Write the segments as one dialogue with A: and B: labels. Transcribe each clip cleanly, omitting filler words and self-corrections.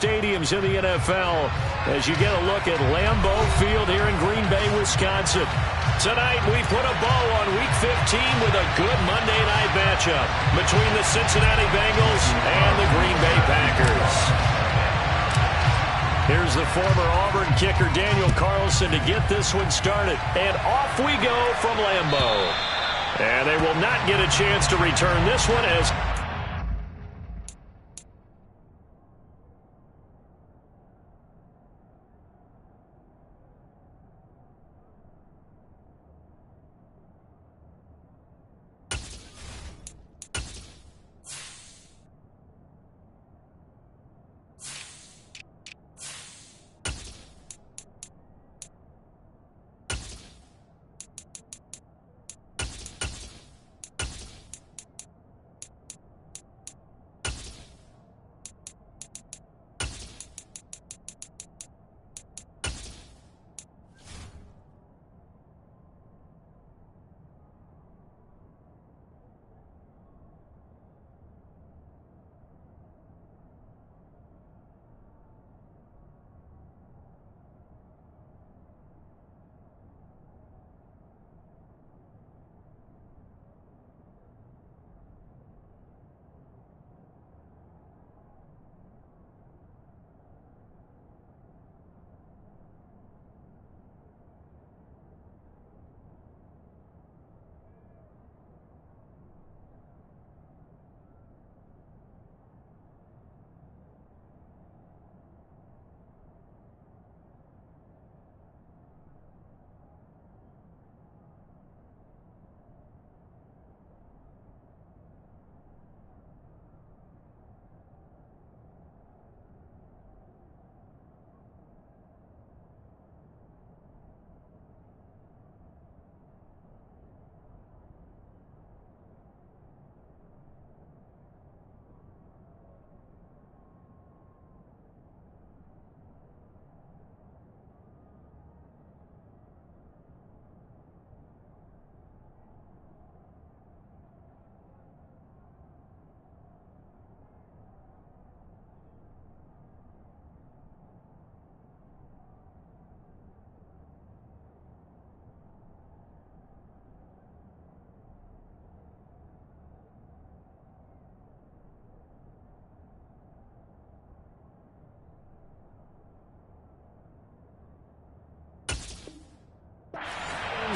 A: stadiums in the NFL as you get a look at Lambeau Field here in Green Bay, Wisconsin. Tonight, we put a bow on Week 15 with a good Monday night matchup between the Cincinnati Bengals and the Green Bay Packers. Here's the former Auburn kicker Daniel Carlson to get this one started. And off we go from Lambeau. And they will not get a chance to return this one as...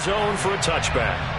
A: zone for a touchback.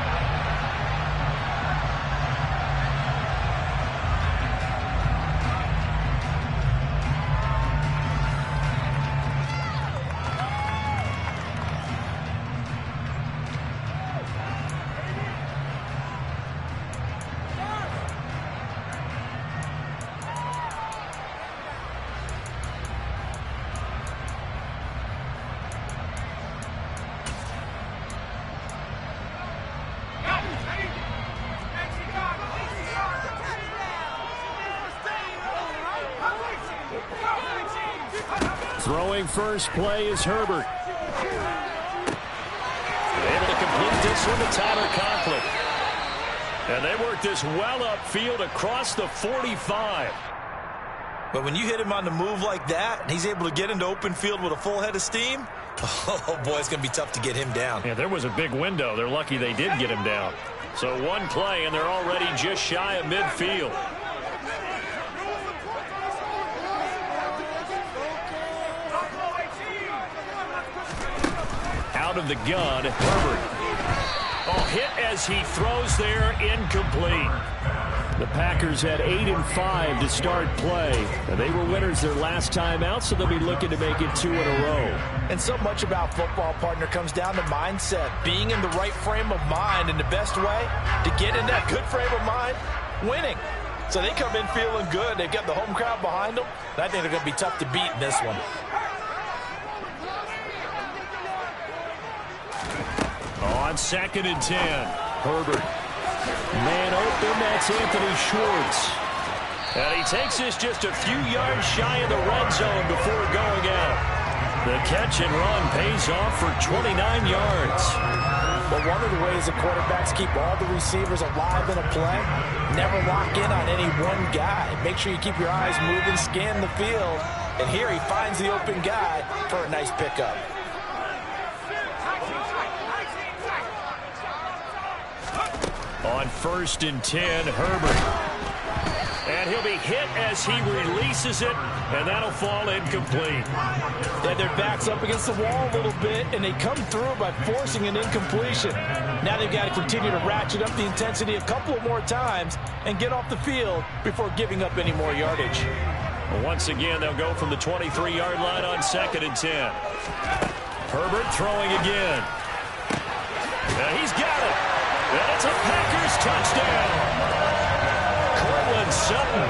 A: Throwing first play is Herbert. Able to complete this one to Tyler Conklin. And they work this well upfield across the 45.
B: But when you hit him on the move like that, and he's able to get into open field with a full head of steam, oh boy, it's going to be tough to get him down.
A: Yeah, there was a big window. They're lucky they did get him down. So one play, and they're already just shy of midfield. Out of the gun, Herbert. Oh, hit as he throws there, incomplete. The Packers had 8-5 to start play. And they were winners their last time out, so they'll be looking to make it 2 in a row.
B: And so much about football, partner, comes down to mindset. Being in the right frame of mind, and the best way to get in that good frame of mind, winning. So they come in feeling good. They've got the home crowd behind them. And I think they're going to be tough to beat in this one.
A: On 2nd and 10, Herbert. Man open, that's Anthony Schwartz. And he takes this just a few yards shy of the red zone before going out. The catch and run pays off for 29 yards.
B: Well, one of the ways the quarterbacks keep all the receivers alive in a play, never lock in on any one guy. Make sure you keep your eyes moving, scan the field, And here he finds the open guy for a nice pickup.
A: On 1st and 10, Herbert. And he'll be hit as he releases it, and that'll fall incomplete.
B: Yeah, their back's up against the wall a little bit, and they come through by forcing an incompletion. Now they've got to continue to ratchet up the intensity a couple of more times and get off the field before giving up any more yardage.
A: Well, once again, they'll go from the 23-yard line on 2nd and 10. Herbert throwing again. And he's got it. And it's a Packers touchdown. Sutton,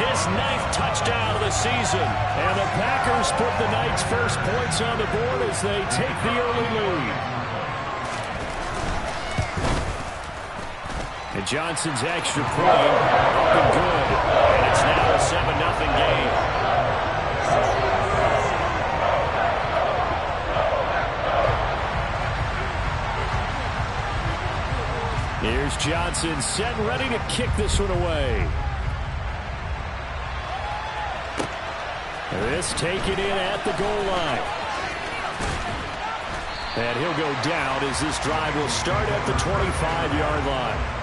A: his 9th touchdown of the season. And the Packers put the Knights' first points on the board as they take the early lead. And Johnson's extra point up and good. And it's now a 7-0 game. Here's Johnson set and ready to kick this one away. This taken in at the goal line. And he'll go down as this drive will start at the 25-yard line.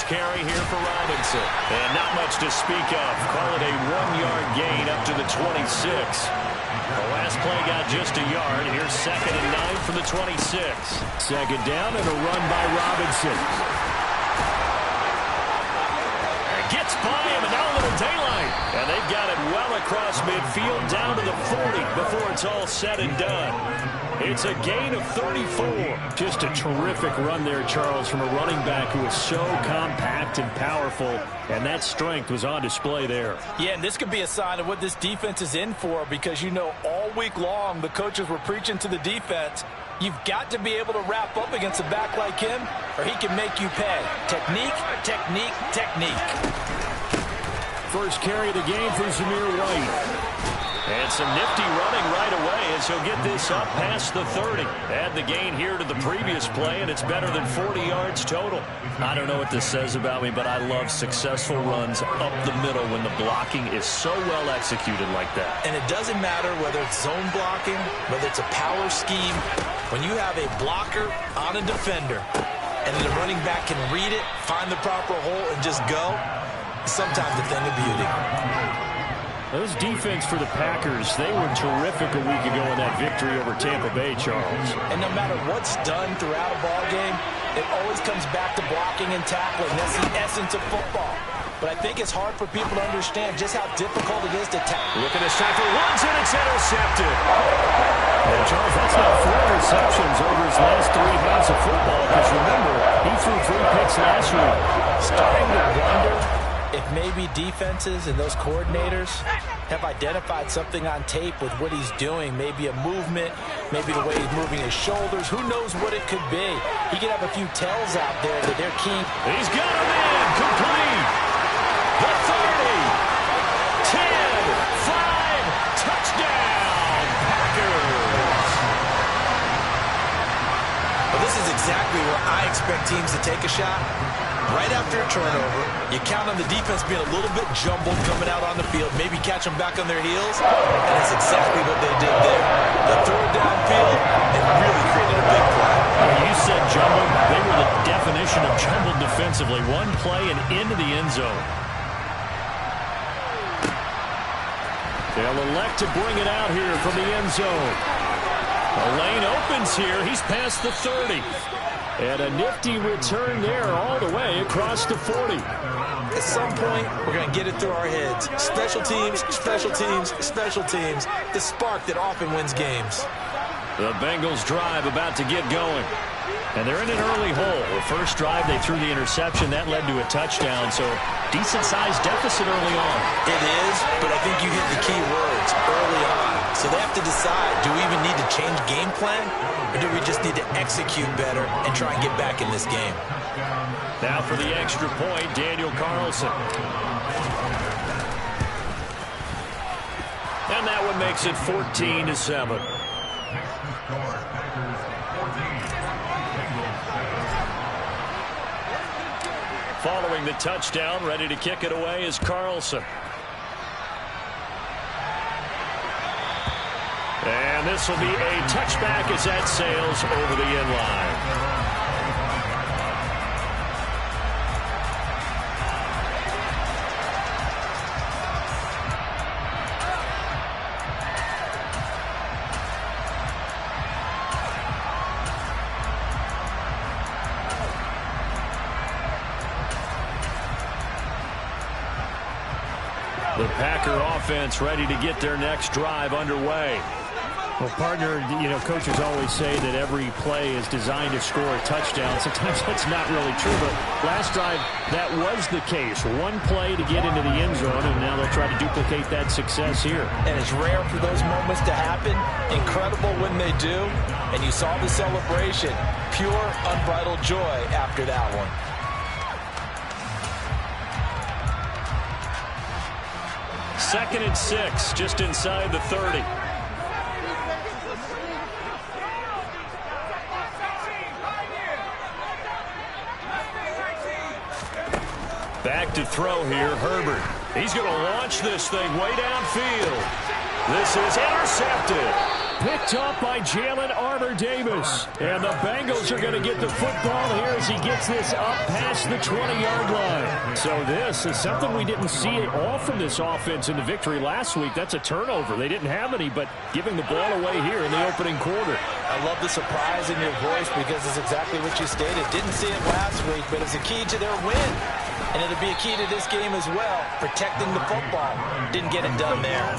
A: Carry here for Robinson. And not much to speak of. Call it a 1-yard gain up to the 26. The last play got just a yard. Here's 2nd and 9 from the 26. 2nd down and a run by Robinson. And gets by him and now a little daylight. And they've got it well across midfield down to the 40 before it's all said and done. It's a gain of 34. Just a terrific run there, Charles, from a running back who is so compact and powerful, and that strength was on display there.
B: Yeah, and this could be a sign of what this defense is in for, because you know all week long the coaches were preaching to the defense, you've got to be able to wrap up against a back like him or he can make you pay. Technique, technique, technique.
A: First carry of the game for Zamir White. And some nifty running right away as he'll get this up past the 30. Add the gain here to the previous play, and it's better than 40 yards total. I don't know what this says about me, but I love successful runs up the middle when the blocking is so well executed like that.
B: And it doesn't matter whether it's zone blocking, whether it's a power scheme. When you have a blocker on a defender, and then the running back can read it, find the proper hole, and just go, it's sometimes a thing of beauty.
A: Those defense for the Packers, they were terrific a week ago in that victory over Tampa Bay, Charles.
B: And no matter what's done throughout a ball game, it always comes back to blocking and tackling. That's the essence of football. But I think it's hard for people to understand just how difficult it is to tackle.
A: Look at this tackle. Runs and it's intercepted. And Charles, that's now 4 receptions over his last 3 halves of football. Because remember, he threw 3 picks last week.
B: Starting to wonder if maybe defenses and those coordinators have identified something on tape with what he's doing. Maybe a movement, maybe the way he's moving his shoulders. Who knows what it could be? He could have a few tells out there that they're keen.
A: He's got him in. Complete. The 30. 10. 5. Touchdown. Packers.
B: Well, this is exactly where I expect teams to take a shot. Right after a turnover, you count on the defense being a little bit jumbled coming out on the field, maybe catch them back on their heels, and that's exactly what they did there. They threw it downfield and really created a big play.
A: You said jumbled. They were the definition of jumbled defensively. One play and into the end zone. They'll elect to bring it out here from the end zone. The lane opens here. He's past the 30. And a nifty return there all the way across the 40.
B: At some point, we're going to get it through our heads. Special teams, special teams, special teams. The spark that often wins games.
A: The Bengals drive about to get going. And they're in an early hole. The first drive, they threw the interception. That led to a touchdown, so decent-sized deficit early on.
B: It is, but I think you hit the key words, early on. So they have to decide, do we even need to change game plan, or do we just need to execute better and try and get back in this game?
A: Now for the extra point, Daniel Carlson. And that one makes it 14-7. Following the touchdown, ready to kick it away is Carlson. And this will be a touchback as that sails over the end line. The Packer offense ready to get their next drive underway.
C: Well, partner, coaches always say that every play is designed to score a touchdown. Sometimes that's not really true, but last drive, that was the case. One play to get into the end zone, and now they'll try to duplicate that success here.
B: And it's rare for those moments to happen. Incredible when they do. And you saw the celebration. Pure, unbridled joy after that one.
A: Second and 6, just inside the 30. Back to throw here, Herbert. He's going to launch this thing way downfield. This is intercepted.
C: Picked up by Jalen Armour-Davis. And the Bengals are going to get the football here as he gets this up past the 20-yard line. So this is something we didn't see at all from this offense in the victory last week. That's a turnover. They didn't have any, but giving the ball away here in the opening quarter.
B: I love the surprise in your voice because it's exactly what you stated. Didn't see it last week, but it's a key to their win. And it'll be a key to this game as well, protecting the football. Didn't get it done there.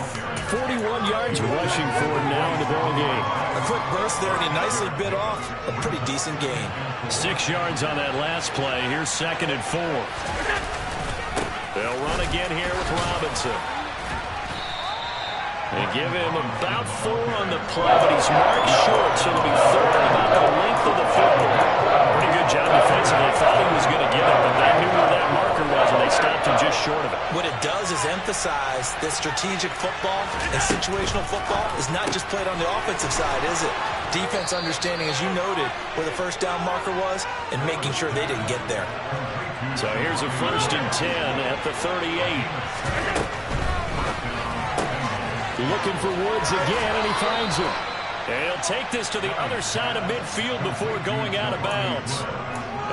C: 41 yards rushing for him now in the ball game.
B: A quick burst there, and he nicely bit off a pretty decent gain.
A: 6 yards on that last play. Here's 2nd and 4. They'll run again here with Robinson. They give him about 4 on the play, but he's marked short, so it'll be 3rd and about the length of the football. Pretty good job defensively. Thought he was going to get it, but they knew where that marker was, and they stopped him just short of it.
B: What it does is emphasize that strategic football and situational football is not just played on the offensive side, is it? Defense understanding, as you noted, where the first down marker was and making sure they didn't get there.
A: So here's a 1st and 10 at the 38.
C: Looking for Woods again, and he finds him.
A: And he'll take this to the other side of midfield before going out of bounds.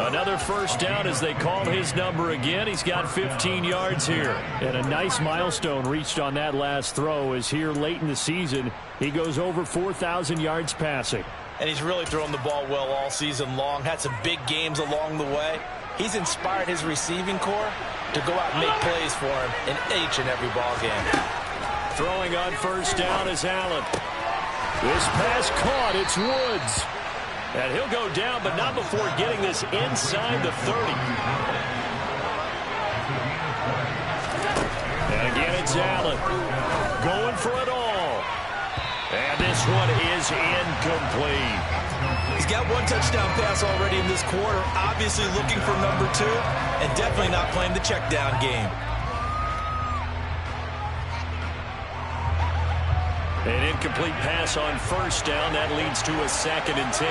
A: Another 1st down as they call his number again. He's got 15 yards here.
C: And a nice milestone reached on that last throw as here late in the season, he goes over 4,000 yards passing.
B: And he's really thrown the ball well all season long. Had some big games along the way. He's inspired his receiving corps to go out and make plays for him in each and every ball game.
A: Throwing on 1st down is Allen.
C: This pass caught. It's Woods.
A: And he'll go down, but not before getting this inside the 30. And again, it's Allen. Going for it all. And this one is incomplete.
B: He's got 1 touchdown pass already in this quarter. Obviously looking for number 2. And definitely not playing the check down game.
A: An incomplete pass on 1st down. That leads to a 2nd and 10.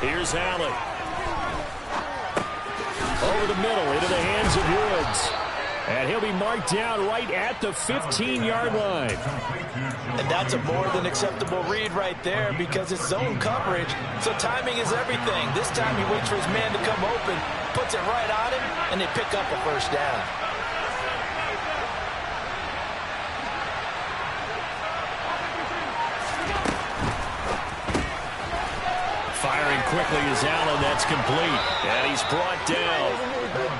A: Here's Allen.
C: Over the middle, into the hands of Woods. And he'll be marked down right at the 15-yard line.
B: And that's a more than acceptable read right there because it's zone coverage, so timing is everything. This time he waits for his man to come open, puts it right on him, and they pick up a 1st down.
A: Firing quickly is Allen. That's complete. And he's brought down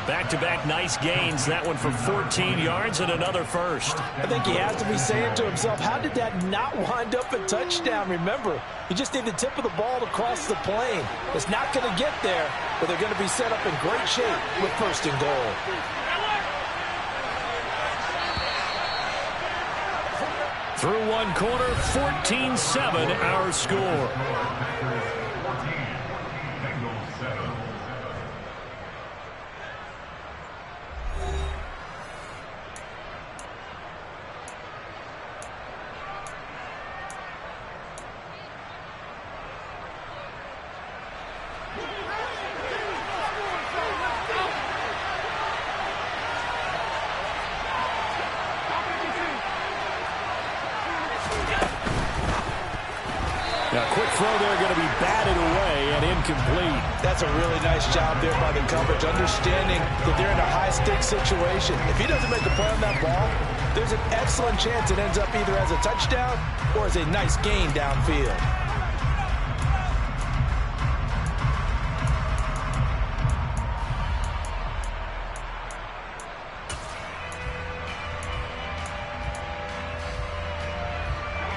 A: Back-to-back nice gains. That one for 14 yards and another first.
B: I think he has to be saying to himself, how did that not wind up a touchdown? Remember, you just need the tip of the ball to cross the plane. It's not going to get there, but they're going to be set up in great shape with first and goal.
C: Through one quarter, 14-7 our score. Now, quick throw there, going to be batted away and incomplete.
B: That's a really nice job there by the coverage, understanding that they're in a high-stakes situation. If he doesn't make a play on that ball, there's an excellent chance it ends up either as a touchdown or as a nice gain downfield.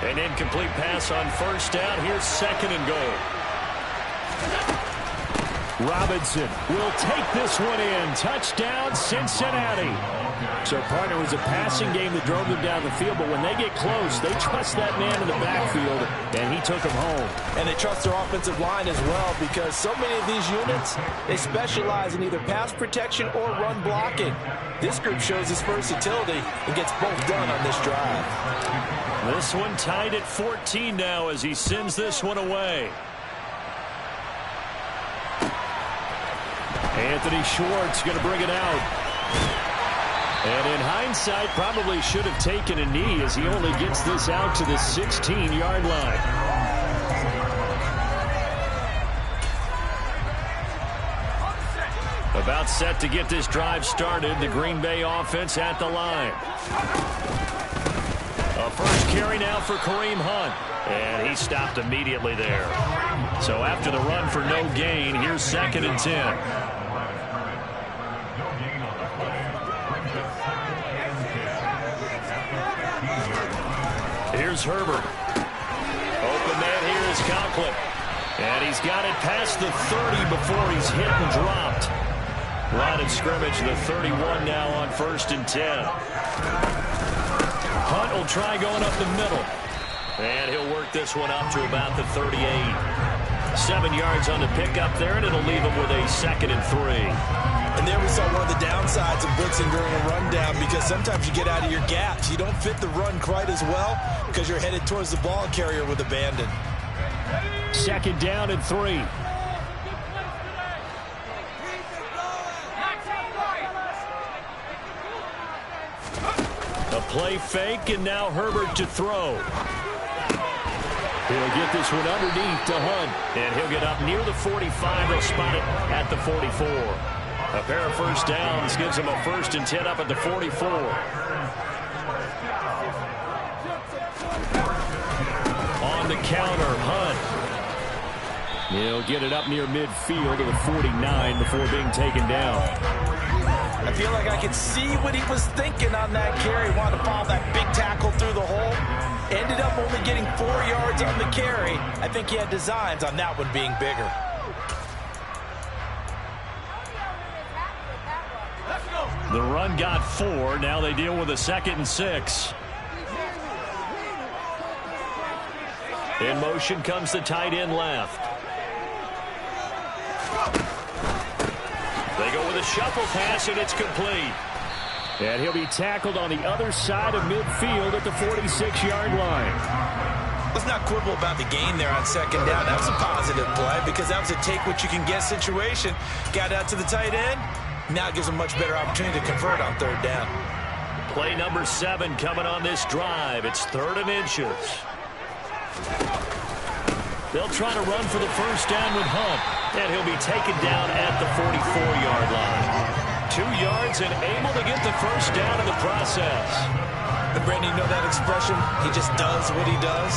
A: An incomplete pass on first down. Here's second and goal.
C: Robinson will take this one in. Touchdown, Cincinnati. So, partner, it was a passing game that drove them down the field, but when they get close, they trust that man in the backfield, and he took them home.
B: And they trust their offensive line as well, because so many of these units, they specialize in either pass protection or run blocking. This group shows its versatility and gets both done on this drive.
A: This one tied at 14 now as he sends this one away.
C: Anthony Schwartz going to bring it out. And in hindsight, probably should have taken a knee as he only gets this out to the 16-yard line.
A: About set to get this drive started. The Green Bay offense at the line. A first carry now for Kareem Hunt. And he stopped immediately there. So after the run for no gain, here's second and 10. Here's Herbert. Open man here is Conklin. And he's got it past the 30 before he's hit and dropped. Line of scrimmage, the 31 now on first and 10. Hunt will try going up the middle. And he'll work this one up to about the 38. 7 yards on the pickup there, and it'll leave him with a second and 3.
B: And there we saw one of the downsides of blitzing during a rundown, because sometimes you get out of your gaps. You don't fit the run quite as well because you're headed towards the ball carrier with abandon.
C: Second down and 3. A play fake, and now Herbert to throw. He'll get this one underneath to Hunt.
A: And he'll get up near the 45. They'll spot it at the 44. A pair of first downs gives him a first and 10 up at the 44. On the counter, Hunt.
C: He'll get it up near midfield to the 49 before being taken down.
B: I feel like I could see what he was thinking on that carry. Wanted to follow that big tackle through the hole. Ended up only getting 4 yards on the carry. I think he had designs on that one being bigger.
A: The run got 4. Now they deal with a second and 6. In motion comes the tight end left. They go with a shuffle pass, and it's complete.
C: And he'll be tackled on the other side of midfield at the 46-yard line.
B: Let's not quibble about the gain there on second down. That was a positive play because that was a take-what-you-can-get situation. Got out to the tight end. Now it gives them a much better opportunity to convert on third down.
A: Play number 7 coming on this drive. It's 3rd and inches. They'll try to run for the first down with Hunt. And he'll be taken down at the 44-yard line. 2 yards and able to get the first down in the process.
B: And Brandon, you know that expression? He just does what he does.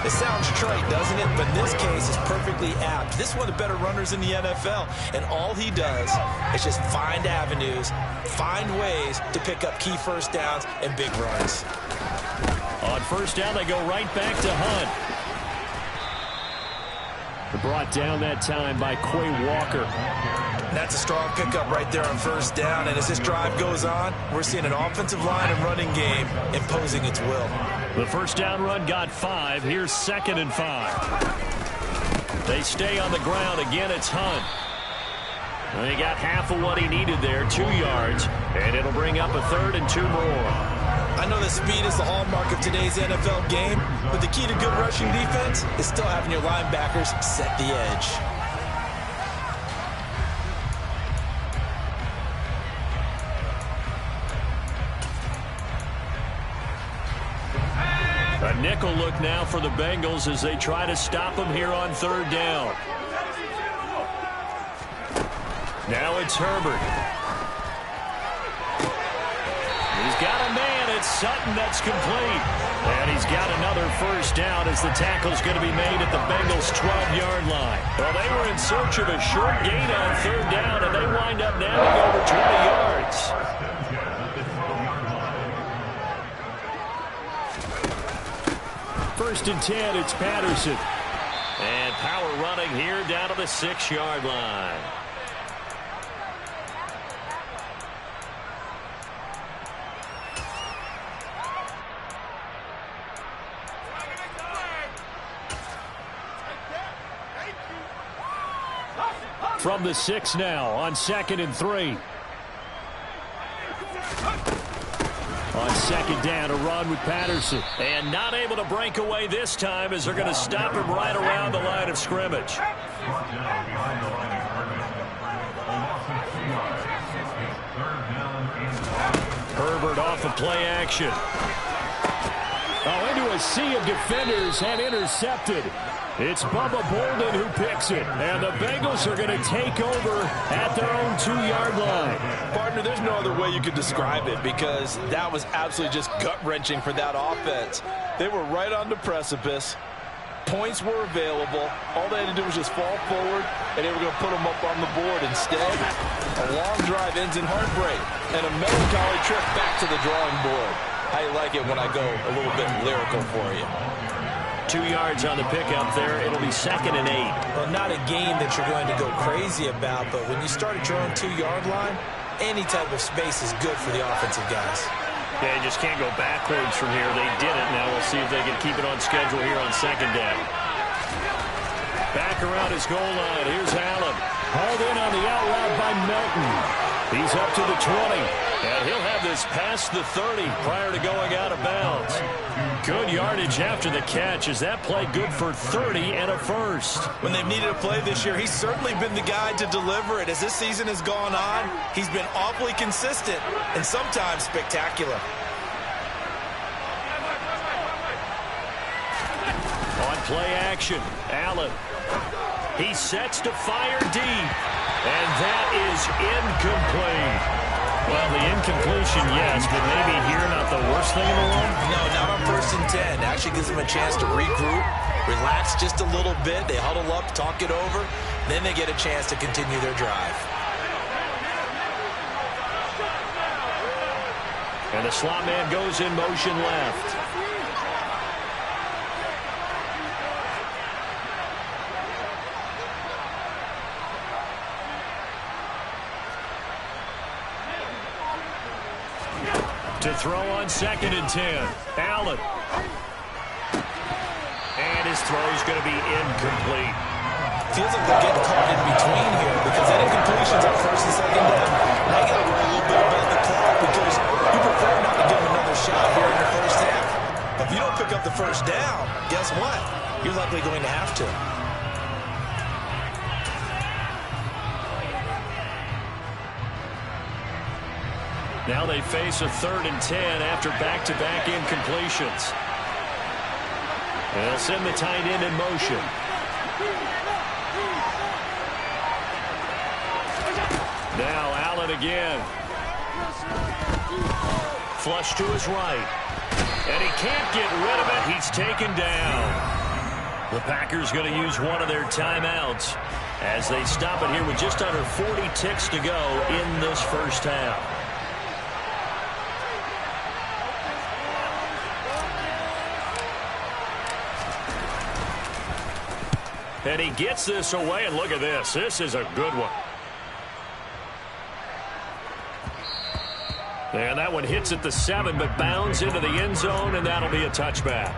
B: It sounds trite, doesn't it? But in this case, it's perfectly apt. This is one of the better runners in the NFL. And all he does is just find avenues, find ways to pick up key first downs and big runs.
C: On first down, they go right back to Hunt. Brought down that time by Quay Walker.
B: That's a strong pickup right there on first down. And as this drive goes on, we're seeing an offensive line and running game imposing its will.
C: The first down run got 5. Here's 2nd and 5. They stay on the ground. Again, it's Hunt. He got half of what he needed there, 2 yards. And it'll bring up a 3rd and 2 more.
B: I know that speed is the hallmark of today's NFL game, but the key to good rushing defense is still having your linebackers set the edge.
C: A nickel look now for the Bengals as they try to stop him here on 3rd down. Now it's Herbert. He's got a man. It's Sutton that's complete. And he's got another first down as the tackle's going to be made at the Bengals' 12-yard line. Well, they were in search of a short gain on 3rd down, and they wind up now over 20 yards. First and 10, it's Patterson. And power running here down to the 6-yard line. From the 6 now on 2nd and 3. On 2nd down, a run with Patterson. And not able to break away this time as they're going to stop him right around the line of scrimmage. Herbert off of play action. Oh, into a sea of defenders and intercepted. It's Bubba Bolden who picks it. And the Bengals are going to take over at their own 2-yard line.
B: Partner, there's no other way you could describe it because that was absolutely just gut-wrenching for that offense. They were right on the precipice. Points were available. All they had to do was just fall forward, and they were going to put them up on the board. Instead, a long drive ends in heartbreak and a melancholy trip back to the drawing board. How you like it when I go a little bit lyrical for you?
C: 2 yards on the pickup there. It'll be 2nd and 8.
B: Well, not a game that you're going to go crazy about, but when you start at your own 2-yard line, any type of space is good for the offensive guys.
C: Yeah, you just can't go backwards from here. They did it. Now we'll see if they can keep it on schedule here on 2nd down. Back around his goal line. Here's Allen. Hauled in on the out route by Melton. He's up to the 20. And he'll have this past the 30 prior to going out of bounds. Good yardage after the catch. Is that play good for 30 and a first?
B: When they've needed a play this year, he's certainly been the guy to deliver it. As this season has gone on, he's been awfully consistent and sometimes spectacular.
C: On play action, Allen. He sets to fire deep. And that is incomplete. Well, the incompletion, yes, but maybe here not the worst thing in the world?
B: No, not on 1st and 10. Actually gives them a chance to regroup, relax just a little bit. They huddle up, talk it over. Then they get a chance to continue their drive.
C: And the slot man goes in motion left. To throw on 2nd and 10. Allen. And his throw is going to be incomplete.
B: Feels like they're getting caught in between here because that incompletion's on 1st and 2nd down. Now you got to worry a little bit about the clock because you prefer not to give them another shot here in the first half. But if you don't pick up the first down, guess what? You're likely going to have to.
C: Now they face a 3rd and 10 after back-to-back incompletions. They'll send the tight end in motion. Now Allen again. Flush to his right.
A: And he can't get rid of it. He's taken down. The Packers going to use one of their timeouts as they stop it here with just under 40 ticks to go in this first half. And he gets this away, and look at this. This is a good one. And that one hits at the 7, but bounds into the end zone, and that'll be a touchback.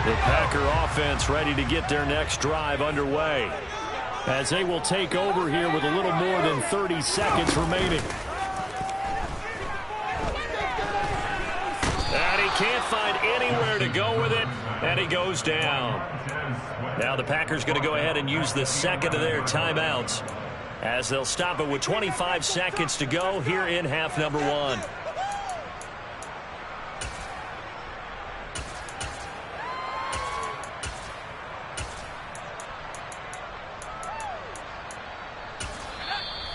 A: The Packer offense ready to get their next drive underway, as they will take over here with a little more than 30 seconds remaining. And he can't find anywhere to go with it, and he goes down. Now the Packers going to go ahead and use the second of their timeouts, as they'll stop it with 25 seconds to go here in half number 1.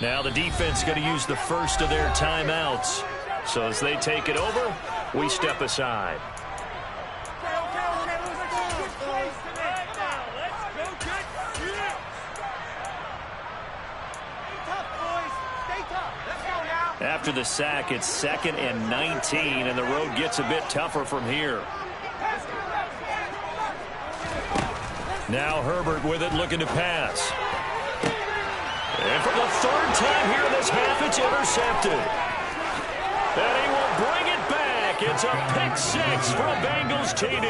A: Now the defense going to use the first of their timeouts. So as they take it over, we step aside. After the sack, it's 2nd and 19, and the road gets a bit tougher from here. Now Herbert with it, looking to pass. And for the 3rd time here in this half, it's intercepted. And he will bring it back. It's a pick-6 for a Bengals TD.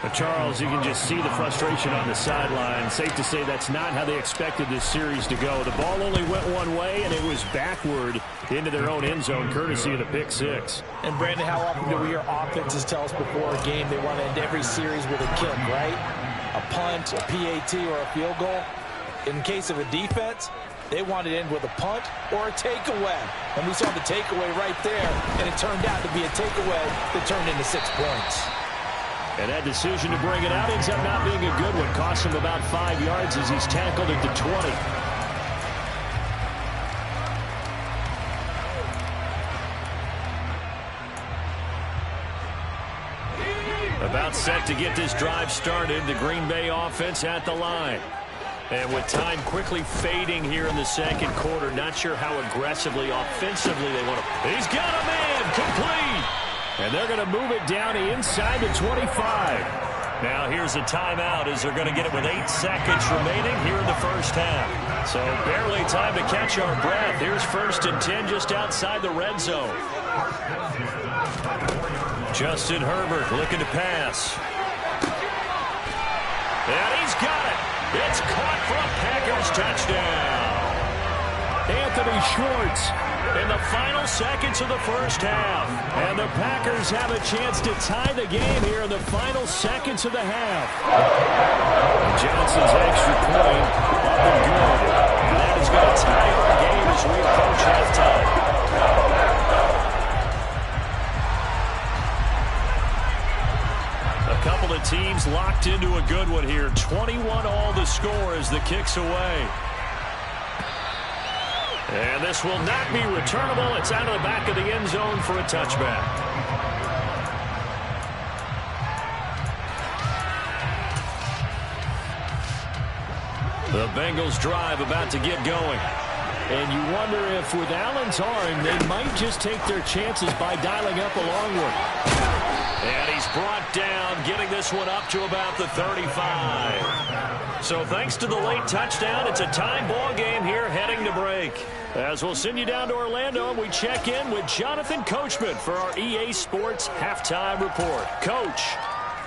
C: But Charles, you can just see the frustration on the sideline. Safe to say that's not how they expected this series to go. The ball only went one way, and it was backward into their own end zone, courtesy of the pick-6.
B: And, Brandon, how often do we hear offenses tell us before a game they want to end every series with a kick, right? A punt, a PAT, or a field goal. In case of a defense, they wanted to end with a punt or a takeaway. And we saw the takeaway right there, and it turned out to be a takeaway that turned into 6 points.
C: And that decision to bring it out ends up not being a good one. Cost him about 5 yards as he's tackled at the 20. About set to get this drive started, the Green Bay offense at the line. And with time quickly fading here in the second quarter, not sure how aggressively, offensively they want to. He's got a man, complete. And they're going to move it down inside the 25. Now here's a timeout as they're going to get it with 8 seconds remaining here in the first half. So barely time to catch our breath. Here's 1st and 10 just outside the red zone. Justin Herbert looking to pass. And he's got it. It's caught for a Packers touchdown. Anthony Schwartz in the final seconds of the first half. And the Packers have a chance to tie the game here in the final seconds of the half. Johnson's extra point up and good. And that is going to tie our game as we approach halftime. A couple of teams locked into a good one here. 21-all the score as the kick's away. And this will not be returnable. It's out of the back of the end zone for a touchback. The Bengals drive about to get going. And you wonder if with Allen's arm, they might just take their chances by dialing up a long one. And he's brought down, getting this one up to about the 35. So thanks to the late touchdown, it's a tie ball game here heading to break. As we'll send you down to Orlando, we check in with Jonathan Coachman for our EA Sports Halftime Report. Coach,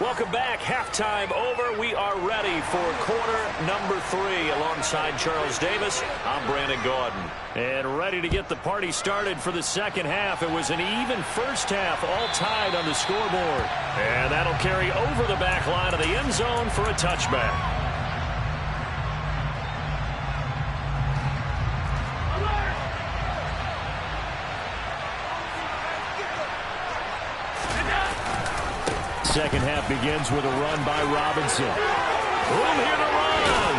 C: welcome back. Halftime over. We are ready for quarter number 3 alongside Charles Davis. I'm Brandon Gordon. And ready to get the party started for the second half. It was an even first half, all tied on the scoreboard. And that'll carry over the back line of the end zone for a touchback. second half begins with a run by Robinson. Room here to run.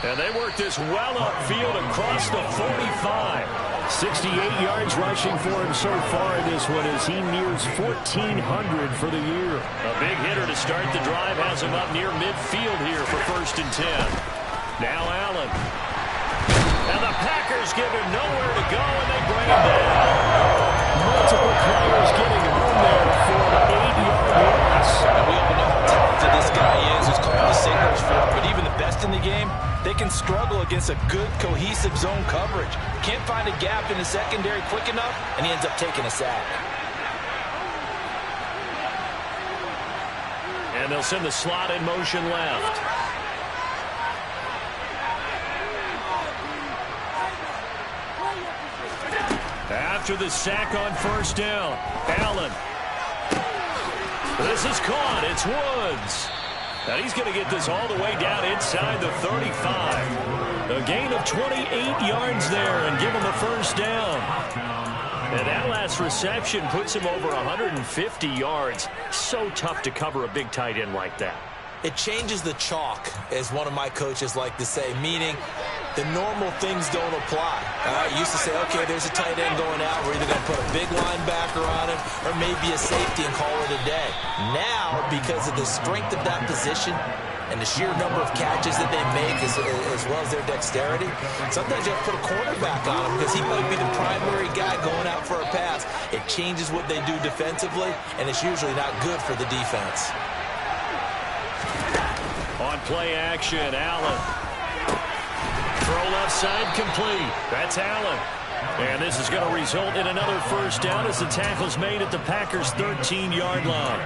C: And they work this well upfield across the 45. 68 yards rushing for him so far in this one as he nears 1,400 for the year. A big hitter to start the drive has him up near midfield here for 1st and 10. Now Allen. And the Packers give him nowhere to go, and they bring him down. Multiple players getting home there for an 8-yard loss.
B: And we all know how talented this guy is, who's calling the signals for it. But even the best in the game, they can struggle against a good, cohesive zone coverage. Can't find a gap in the secondary quick enough, and he ends up taking a sack.
C: And they'll send the slot in motion left. After the sack on 1st down, Allen. This is caught. It's Woods. And he's going to get this all the way down inside the 35. A gain of 28 yards there and give him a 1st down. And that last reception puts him over 150 yards. So tough to cover a big tight end like that.
B: It changes the chalk, as one of my coaches like to say, meaning the normal things don't apply. You used to say, okay, there's a tight end going out. We're either going to put a big linebacker on it or maybe a safety and call it a day. Now, because of the strength of that position and the sheer number of catches that they make as well as their dexterity, sometimes you have to put a cornerback on him because he might be the primary guy going out for a pass. It changes what they do defensively, and it's usually not good for the defense.
C: On play action, Allen. Throw left side complete. That's Allen. And this is going to result in another 1st down as the tackle's made at the Packers' 13-yard line.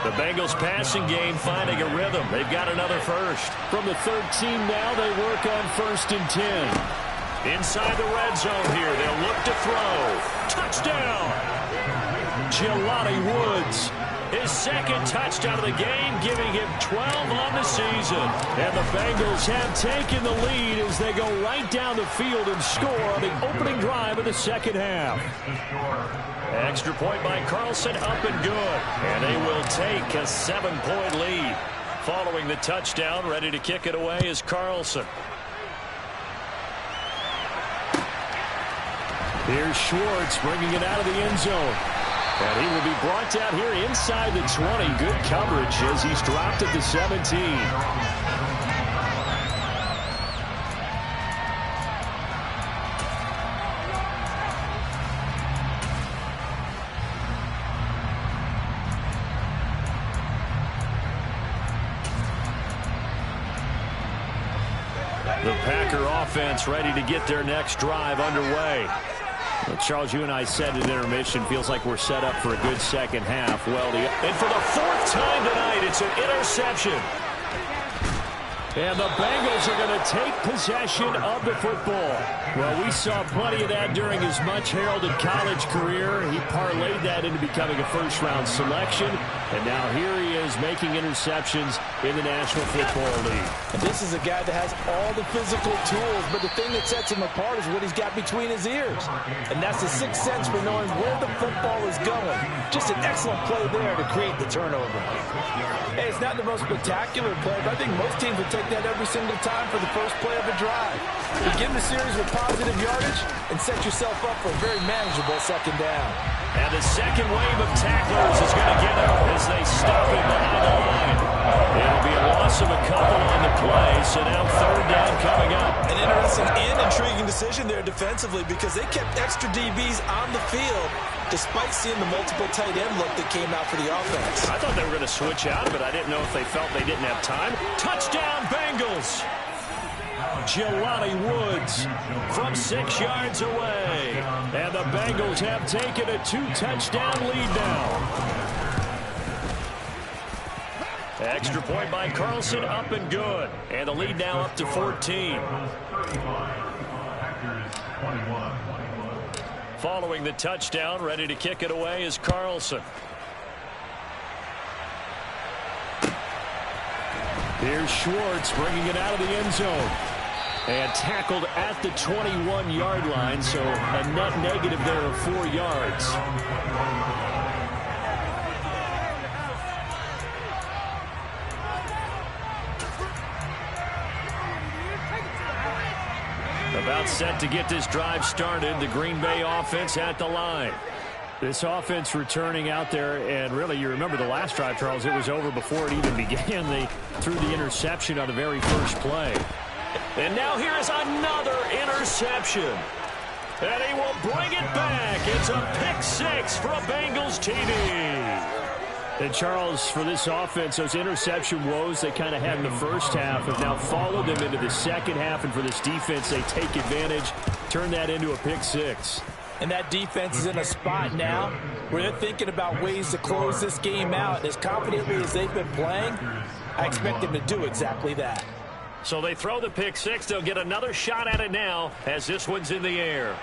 C: The Bengals passing game finding a rhythm. They've got another 1st. From the 13 now, they work on 1st and 10. Inside the red zone here, they'll look to throw. Touchdown! Jelani Woods. His 2nd touchdown of the game, giving him 12 on the season. And the Bengals have taken the lead as they go right down the field and score on the opening drive of the 2nd half. Extra point by Carlson, up and good. And they will take a 7-point lead. Following the touchdown, ready to kick it away is Carlson. Here's Schwartz bringing it out of the end zone. And he will be brought down here inside the 20. Good coverage as he's dropped at the 17. The Packer offense ready to get their next drive underway. Well, Charles, you and I said at intermission, feels like we're set up for a good 2nd half. Well, and for the 4th time tonight, it's an interception. And the Bengals are going to take possession of the football. Well, we saw plenty of that during his much-heralded college career. He parlayed that into becoming a 1st-round selection. And now here he is making interceptions in the National Football League.
B: And this is a guy that has all the physical tools, but the thing that sets him apart is what he's got between his ears. And that's the 6th sense for knowing where the football is going. Just an excellent play there to create the turnover. Hey, it's not the most spectacular play, but I think most teams will take that every single time for the first play of a drive. Begin the series with positive yardage and set yourself up for a very manageable 2nd down.
C: And the 2nd wave of tacklers is going to get him as they stop him behind the line. It'll be a loss of a couple on the play, so now 3rd down coming up.
B: An interesting and intriguing decision there defensively because they kept extra DBs on the field despite seeing the multiple tight end look that came out for the offense.
C: I thought they were going to switch out, but I didn't know if they felt they didn't have time. Touchdown, Bengals! Jelani Woods from 6 yards away. And the Bengals have taken a 2-touchdown lead now. Extra point by Carlson, up and good. And the lead now up to 14. Following the touchdown, ready to kick it away is Carlson. Here's Schwartz bringing it out of the end zone. And tackled at the 21-yard line, so a net negative there of 4 yards.
A: About set to get this drive started. The Green Bay offense at the line.
C: This offense returning out there, and really, you remember the last drive, Charles, it was over before it even began. They threw the interception on the very first play.
A: And now here is another interception. And he will bring it back. It's a pick six for a Bengals TD.
C: And, Charles, for this offense, those interception woes they kind of had in the first half have now followed them into the second half. And for this defense, they take advantage, turn that into a pick six.
B: And that defense is in a spot now where they're thinking about ways to close this game out. As confidently as they've been playing, I expect them to do exactly that.
A: So they throw the pick six. They'll get another shot at it now as this one's in the air.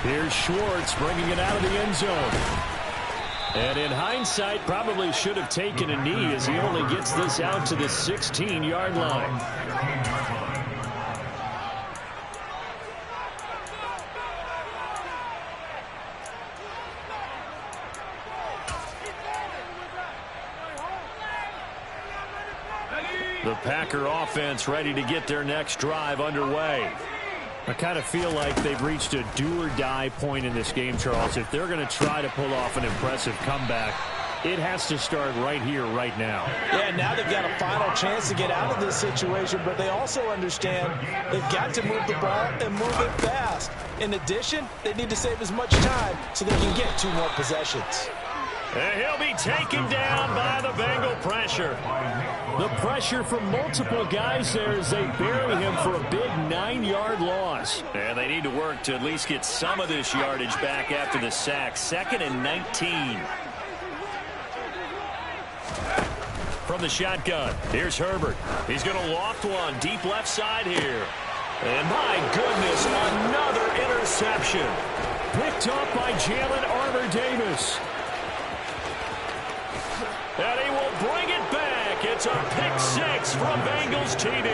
C: Here's Schwartz bringing it out of the end zone. And in hindsight, probably should have taken a knee as he only gets this out to the 16-yard line.
A: The Packer offense ready to get their next drive underway.
C: I kind of feel like they've reached a do-or-die point in this game, Charles. If they're going to try to pull off an impressive comeback, it has to start right here, right now.
B: Yeah, now they've got a final chance to get out of this situation, but they also understand they've got to move the ball and move it fast. In addition, they need to save as much time so they can get 2 more possessions.
A: And he'll be taken down by the Bengal pressure.
C: The pressure from multiple guys there as they bury him for a big 9-yard loss.
A: And they need to work to at least get some of this yardage back after the sack. 2nd and 19. From the shotgun, here's Herbert. He's going to loft one deep left side here. And my goodness, another interception.
C: Picked up by Jalen Armour-Davis.
A: And he will bring it back. It's a pick six from Bengals TD.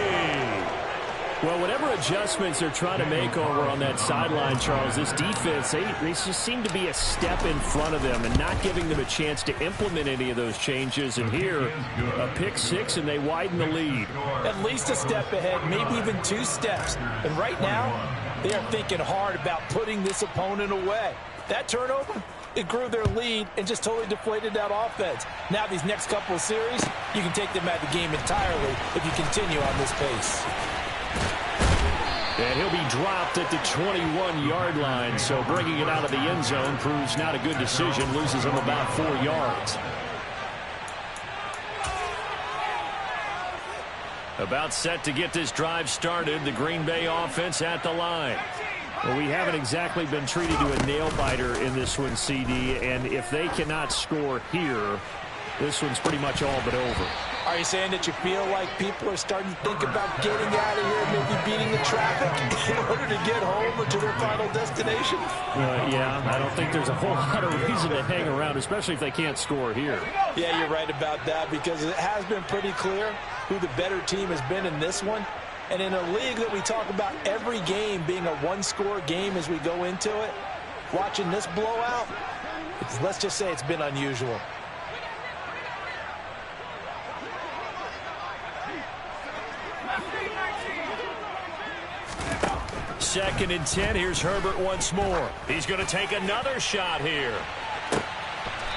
C: Well, whatever adjustments they're trying to make over on that sideline, Charles, this defense, they just seem to be a step in front of them and not giving them a chance to implement any of those changes. And here, a pick six, and they widen the lead.
B: At least a step ahead, maybe even 2 steps. And right now, they are thinking hard about putting this opponent away. That turnover, it grew their lead and just totally deflated that offense. Now these next couple of series, you can take them out of the game entirely if you continue on this pace.
C: And he'll be dropped at the 21-yard line, so bringing it out of the end zone proves not a good decision, loses him about 4 yards.
A: About set to get this drive started, the Green Bay offense at the line.
C: Well, we haven't exactly been treated to a nail-biter in this one, CD, and if they cannot score here, this one's pretty much all but over.
B: Are you saying that you feel like people are starting to think about getting out of here and maybe beating the traffic in order to get home or to their final destination?
C: Yeah, I don't think there's a whole lot of reason to hang around, especially if they can't score here.
B: Yeah, you're right about that because it has been pretty clear who the better team has been in this one. And in a league that we talk about every game being a 1-score game as we go into it, watching this blowout, let's just say it's been unusual.
A: 2nd and 10. Here's Herbert once more. He's going to take another shot here.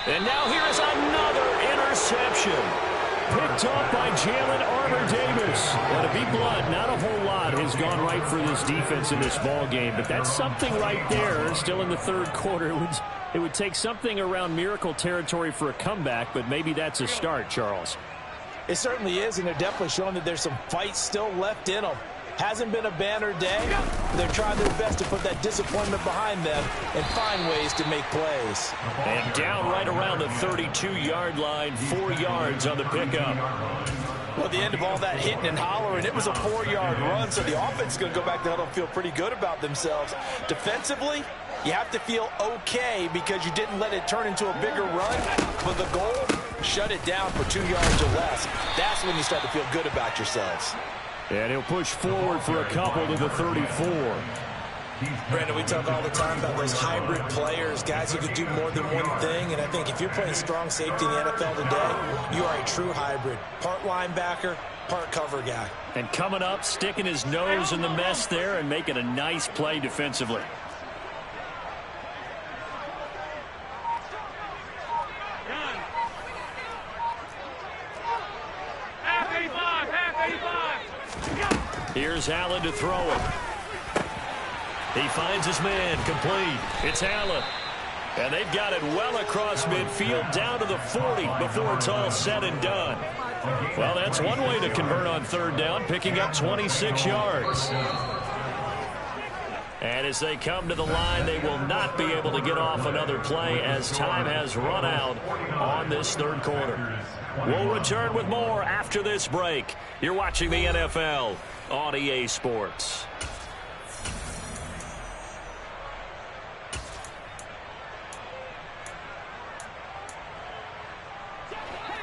A: And now here is another interception.
C: Picked up by Jalen Armour-Davis. Well, to be blunt, not a whole lot has gone right for this defense in this ball game, but that's something right there. Still in the 3rd quarter. It would take something around miracle territory for a comeback, but maybe that's a start, Charles.
B: It certainly is, and they're definitely showing that there's some fight still left in them. Hasn't been a banner day. They're trying their best to put that disappointment behind them and find ways to make plays.
A: And down right around the 32-yard line, 4 yards on the pickup.
B: Well, at the end of all that hitting and hollering, it was a 4-yard run, so the offense is going to go back to huddle and feel pretty good about themselves. Defensively, you have to feel okay because you didn't let it turn into a bigger run, but the goal, shut it down for 2 yards or less. That's when you start to feel good about yourselves.
C: And he'll push forward for a couple to the 34.
B: Brandon, we talk all the time about those hybrid players, guys who can do more than one thing. And I think if you're playing strong safety in the NFL today, you are a true hybrid. Part linebacker, part cover guy.
C: And coming up, sticking his nose in the mess there and making a nice play defensively. Here's Allen to throw it. He finds his man, complete. It's Allen. And they've got it well across midfield, down to the 40 before it's all said and done. Well, that's one way to convert on third down, picking up 26 yards. And as they come to the line, they will not be able to get off another play as time has run out on this third quarter. We'll return with more after this break. You're watching the NFL on EA Sports.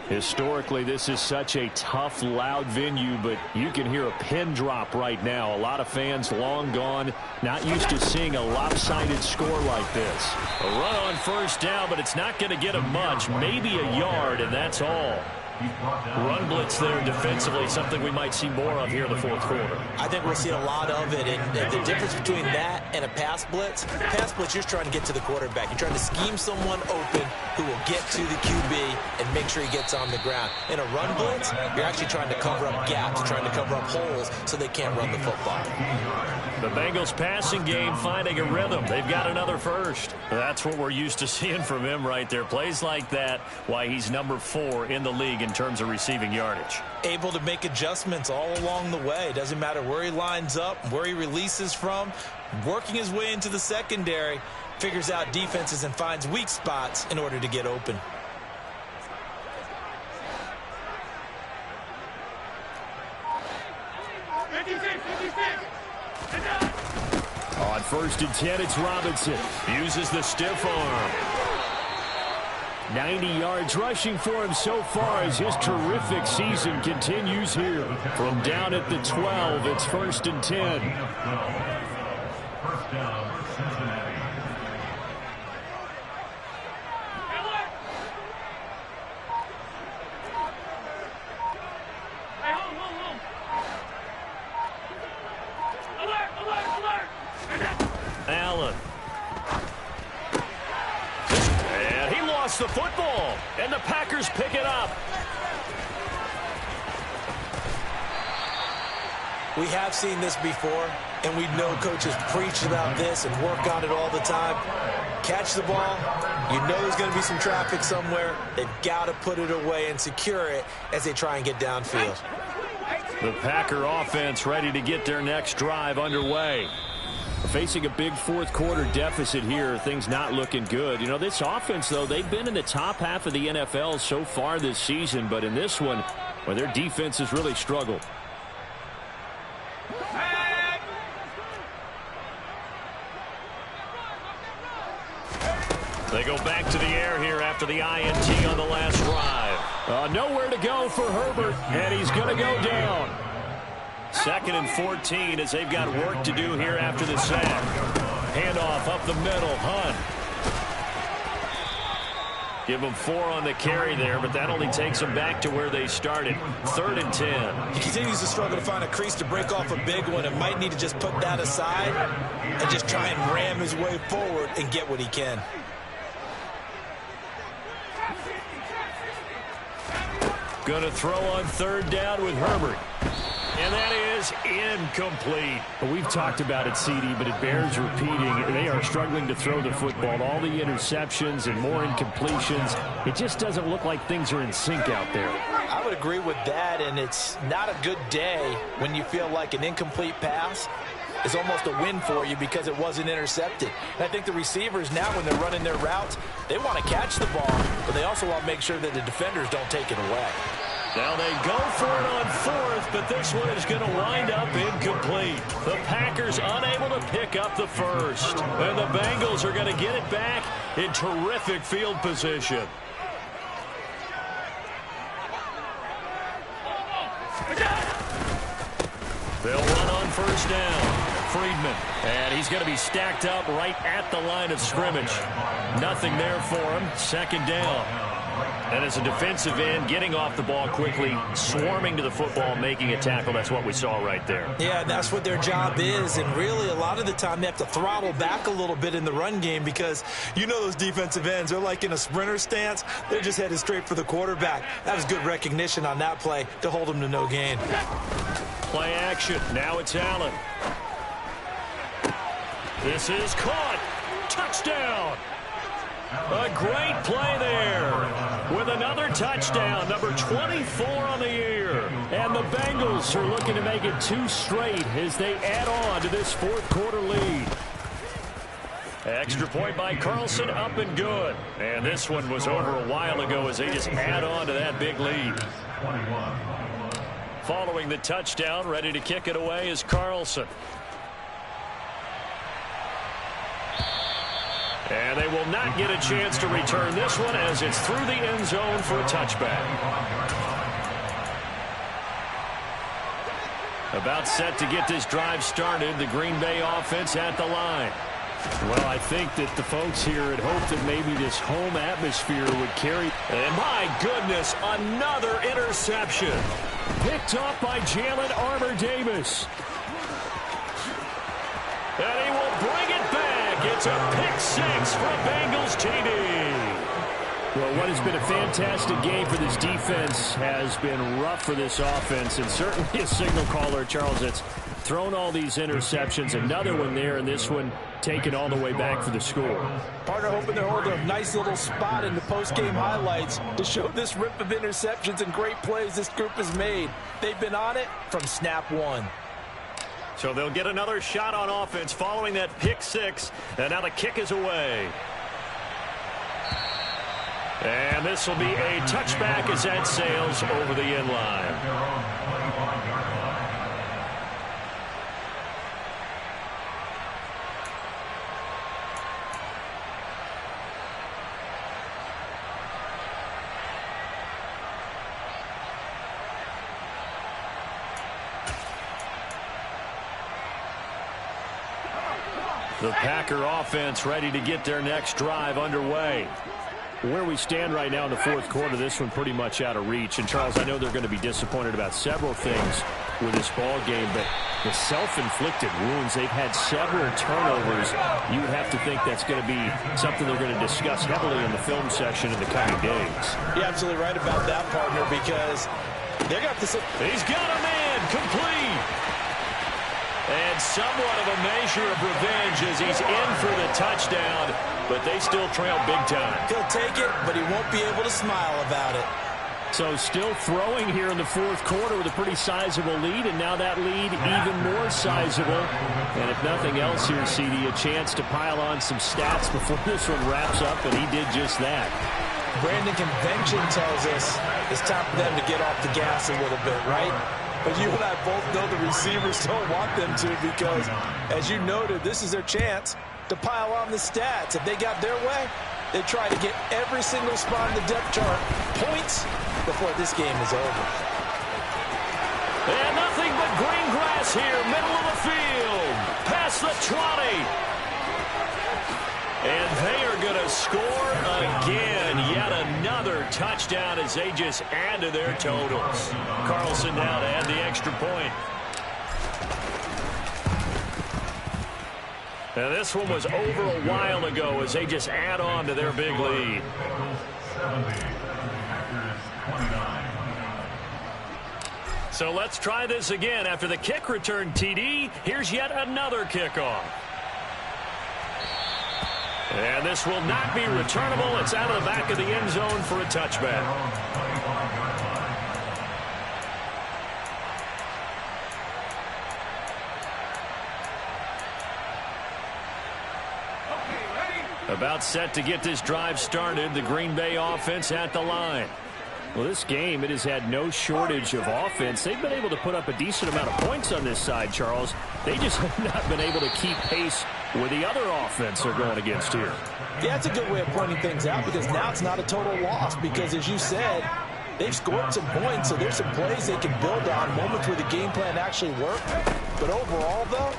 C: Historically, this is such a tough, loud venue, but you can hear a pin drop right now. A lot of fans long gone, not used to seeing a lopsided score like this. A run on first down, but it's not going to get him much, maybe a yard, and that's all. Run blitz there defensively, something we might see more of here in the fourth quarter.
B: I think we'll see a lot of it, and the difference between that and a pass blitz, you're trying to get to the quarterback. You're trying to scheme someone open who will get to the QB and make sure he gets on the ground. In a run blitz, you're actually trying to cover up gaps, trying to cover up holes so they can't run the football.
C: The Bengals passing game finding a rhythm. They've got another first. That's what we're used to seeing from him right there. Plays like that, why he's number 4 in the league in terms of receiving yardage.
B: Able to make adjustments all along the way. Doesn't matter where he lines up, where he releases from. Working his way into the secondary, figures out defenses and finds weak spots in order to get open.
C: On first and 10, it's Robinson. Uses the stiff arm. 90 yards rushing for him so far as his terrific season continues here. From down at the 12, it's first and 10.
D: First down, Cincinnati.
C: Allen. And he lost the football. And the Packers pick it up.
B: We have seen this before, and we know coaches preach about this and work on it all the time. Catch the ball. You know there's going to be some traffic somewhere. They've got to put it away and secure it as they try and get downfield.
C: The Packer offense ready to get their next drive underway. Facing a big fourth quarter deficit here, things not looking good. You know, this offense, though, they've been in the top half of the NFL so far this season, but in this one, well, their defense has really struggled. They go back to the air here after the INT on the last drive. Nowhere to go for Herbert, and he's going to go down. Second and 14 as they've got work to do here after the sack. Handoff up the middle, Hunt. Give them 4 on the carry there, but that only takes them back to where they started. 3rd and 10.
B: He continues to struggle to find a crease to break off a big one and might need to just put that aside and just try and ram his way forward and get what he can.
C: Going to throw on 3rd down with Herbert. And that is incomplete. We've talked about it, CD, but it bears repeating. They are struggling to throw the football. All the interceptions and more incompletions. It just doesn't look like things are in sync out there.
B: I would agree with that, and it's not a good day when you feel like an incomplete pass is almost a win for you because it wasn't intercepted. And I think the receivers now, when they're running their routes, they want to catch the ball, but they also want to make sure that the defenders don't take it away.
C: Now they go for it on 4th, but this one is going to wind up incomplete. The Packers unable to pick up the first. And the Bengals are going to get it back in terrific field position. They'll run on first down. Friedman, and he's going to be stacked up right at the line of scrimmage. Nothing there for him. 2nd down.
A: And as a defensive end, getting off the ball quickly, swarming to the football, making a tackle, that's what we saw right there.
B: Yeah, and that's what their job is. And really, a lot of the time, they have to throttle back a little bit in the run game because you know those defensive ends, they're like in a sprinter stance. They're just headed straight for the quarterback. That was good recognition on that play to hold them to no gain.
A: Play action. Now it's Allen. This is caught. Touchdown. A great play there with another touchdown, number 24 on the year. And the Bengals are looking to make it 2 straight as they add on to this fourth quarter lead. Extra point by Carlson, up and good. And this one was over a while ago as they just add on to that big lead. Following the touchdown, ready to kick it away is Carlson. And they will not get a chance to return this one as it's through the end zone for a touchback. About set to get this drive started, the Green Bay offense at the line.
C: Well, I think that the folks here had hoped that maybe this home atmosphere would carry.
A: And my goodness, another interception.
C: Picked off by Jalen Armour-Davis.
A: And he will bring it back. It's a pick 6 for Bengals TD.
C: Well, what has been a fantastic game for this defense has been rough for this offense, and certainly a signal caller, Charles, that's thrown all these interceptions. Another one there, and this one taken all the way back for the score.
B: Partner hoping they're holding a nice little spot in the post-game highlights to show this rip of interceptions and great plays this group has made. They've been on it from snap one.
A: So they'll get another shot on offense following that pick 6. And now the kick is away. And this will be a touchback as that sails over the end line. The Packer offense ready to get their next drive underway.
C: Where we stand right now in the fourth quarter, this one pretty much out of reach. And, Charles, I know they're going to be disappointed about several things with this ball game, but the self-inflicted wounds, they've had several turnovers. You would have to think that's going to be something they're going to discuss heavily in the film session in the coming days.
B: You're absolutely right about that, partner, because they got this.
A: He's got a man complete. And somewhat of a measure of revenge as he's in for the touchdown, but they still trail big time.
B: He'll take it, but he won't be able to smile about it.
C: So still throwing here in the fourth quarter with a pretty sizable lead, and now that lead even more sizable. And if nothing else here, CD, a chance to pile on some stats before this one wraps up, and he did just that.
B: Brandon, convention tells us it's time for them to get off the gas a little bit, right? But you and I both know the receivers don't want them to because, as you noted, this is their chance to pile on the stats. If they got their way, they try to get every single spot in the depth chart points before this game is over.
A: And nothing but green grass here, middle of the field, past the 20. And they are going to score again. Yet another touchdown as they just add to their totals. Carlson now to add the extra point. Now this one was over a while ago as they just add on to their big lead. So let's try this again. After the kick return, TD, here's yet another kickoff. And this will not be returnable. It's out of the back of the end zone for a touchback. About set to get this drive started. The Green Bay offense at the line. Well, this game, it has had no shortage of offense. They've been able to put up a decent amount of points on this side, Charles. They just have not been able to keep pace with the other offense they're going against here.
B: Yeah, that's a good way of pointing things out because now it's not a total loss because, as you said, they've scored some points, so there's some plays they can build on, moments where the game plan actually worked. But overall, though,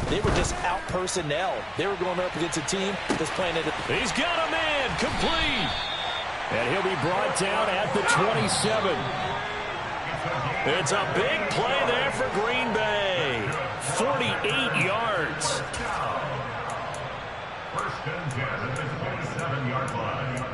B: they were just out-personnel. They were going up against a team that's playing it.
A: He's got a man complete.
C: And he'll be brought down at the 27.
A: It's a big play there for Green Bay. 48 yards.
D: First and 10 at the 27-yard line.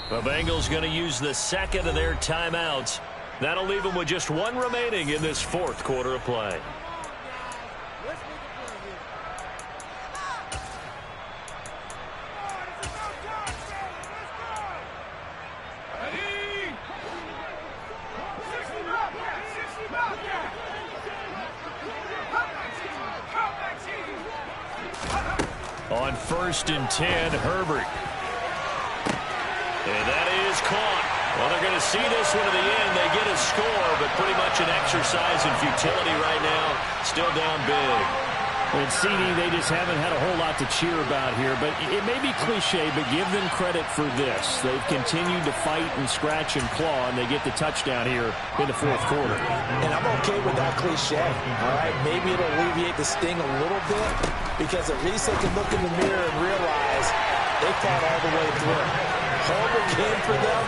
A: The Bengals going to use the second of their timeouts. That'll leave them with just one remaining in this fourth quarter of play. On 1st and 10, Herbert. And that is caught. Well, they're going to see this one to the end. They get a score, but pretty much an exercise in futility right now. Still down big.
C: And CD, they just haven't had a whole lot to cheer about here, but it may be cliche, but give them credit for this. They've continued to fight and scratch and claw, and they get the touchdown here in the fourth quarter.
B: And I'm okay with that cliche, all right? Maybe it'll alleviate the sting a little bit, because at least they can look in the mirror and realize they fought all the way through. Horrible game for them,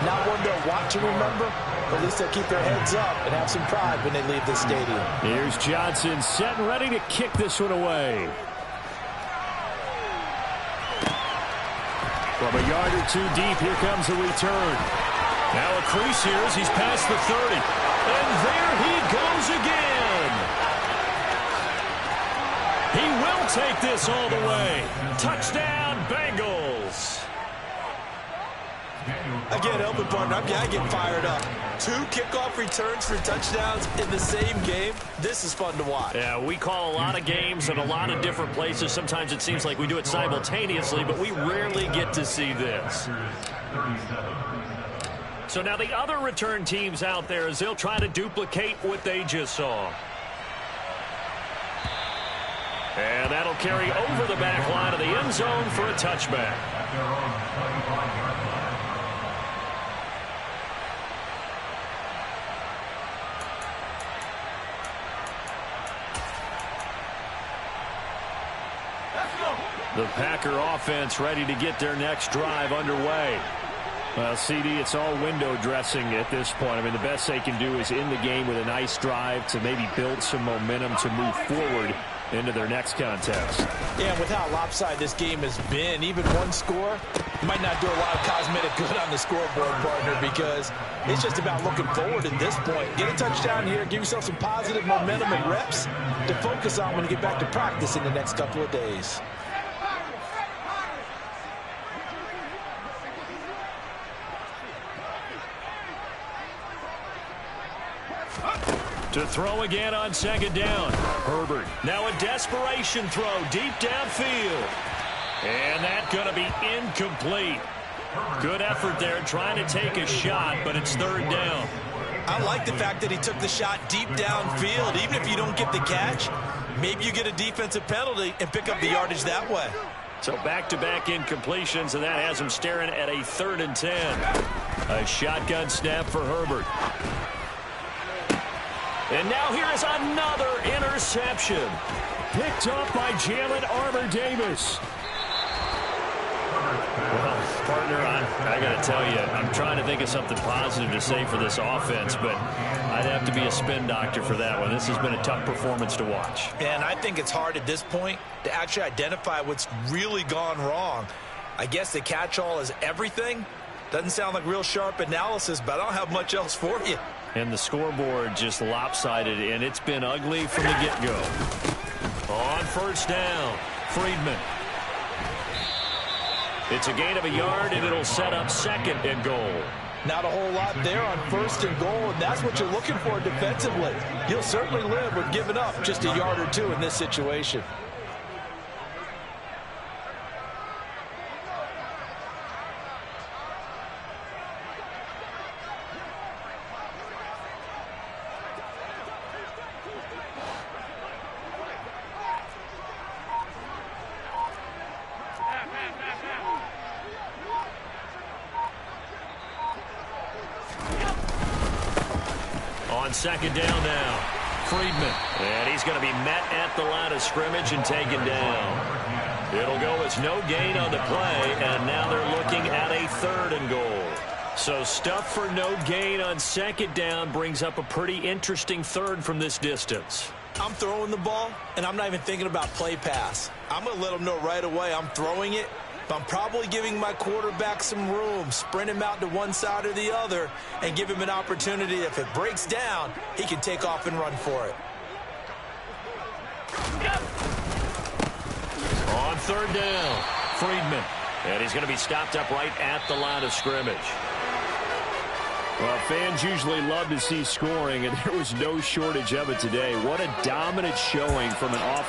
B: not one they'll watch and remember, but at least they'll keep their heads up and have some pride when they leave the stadium.
C: Here's Johnson set and ready to kick this one away. From a yard or two deep, here comes the return.
A: Now a crease here as he's past the 30. And there he goes again. He will take this all the way. Touchdown, Bengals.
B: Again, help me, partner. I get fired up. 2 kickoff returns for touchdowns in the same game. This is fun to watch.
A: Yeah, we call a lot of games in a lot of different places. Sometimes it seems like we do it simultaneously, but we rarely get to see this. So now the other return teams out there as they'll try to duplicate what they just saw. And that'll carry over the back line of the end zone for a touchback. The Packer offense ready to get their next drive underway. Well, CD, it's all window dressing at this point. I mean, the best they can do is in the game with a nice drive to maybe build some momentum to move forward into their next contest.
B: Yeah, with how lopsided this game has been, even one score might not do a lot of cosmetic good on the scoreboard, partner, because it's just about looking forward at this point. Get a touchdown here, give yourself some positive momentum and reps to focus on when you get back to practice in the next couple of days.
A: To throw again on second down. Herbert. Now a desperation throw deep downfield. And that's going to be incomplete. Good effort there trying to take a shot, but it's third down.
B: I like the fact that he took the shot deep downfield. Even if you don't get the catch, maybe you get a defensive penalty and pick up the yardage that way.
A: So back-to-back incompletions, and that has him staring at a 3rd and 10. A shotgun snap for Herbert. And now here is another interception.
C: Picked up by Jalen Armour-Davis.
A: Well, partner, I got to tell you, I'm trying to think of something positive to say for this offense, but I'd have to be a spin doctor for that one. This has been a tough performance to watch.
B: And I think it's hard at this point to actually identify what's really gone wrong. I guess the catch-all is everything. Doesn't sound like real sharp analysis, but I don't have much else for you.
A: And the scoreboard just lopsided, and it's been ugly from the get-go. On first down, Friedman. It's a gain of a yard, and it'll set up 2nd and goal.
B: Not a whole lot there on 1st and goal, and that's what you're looking for defensively. You'll certainly live with giving up just a yard or 2 in this situation.
A: On second down now, Friedman. And he's going to be met at the line of scrimmage and taken down. It'll go as no gain on the play, and now they're looking at a 3rd and goal. So stuff for no gain on second down brings up a pretty interesting 3rd from this distance.
B: I'm throwing the ball, and I'm not even thinking about play pass. I'm going to let them know right away I'm throwing it, but I'm probably giving my quarterback some room, sprint him out to one side or the other, and give him an opportunity. If it breaks down, he can take off and run for it.
A: On 3rd down, Friedman. And he's going to be stopped up right at the line of scrimmage.
C: Well, fans usually love to see scoring, and there was no shortage of it today. What a dominant showing from an offense.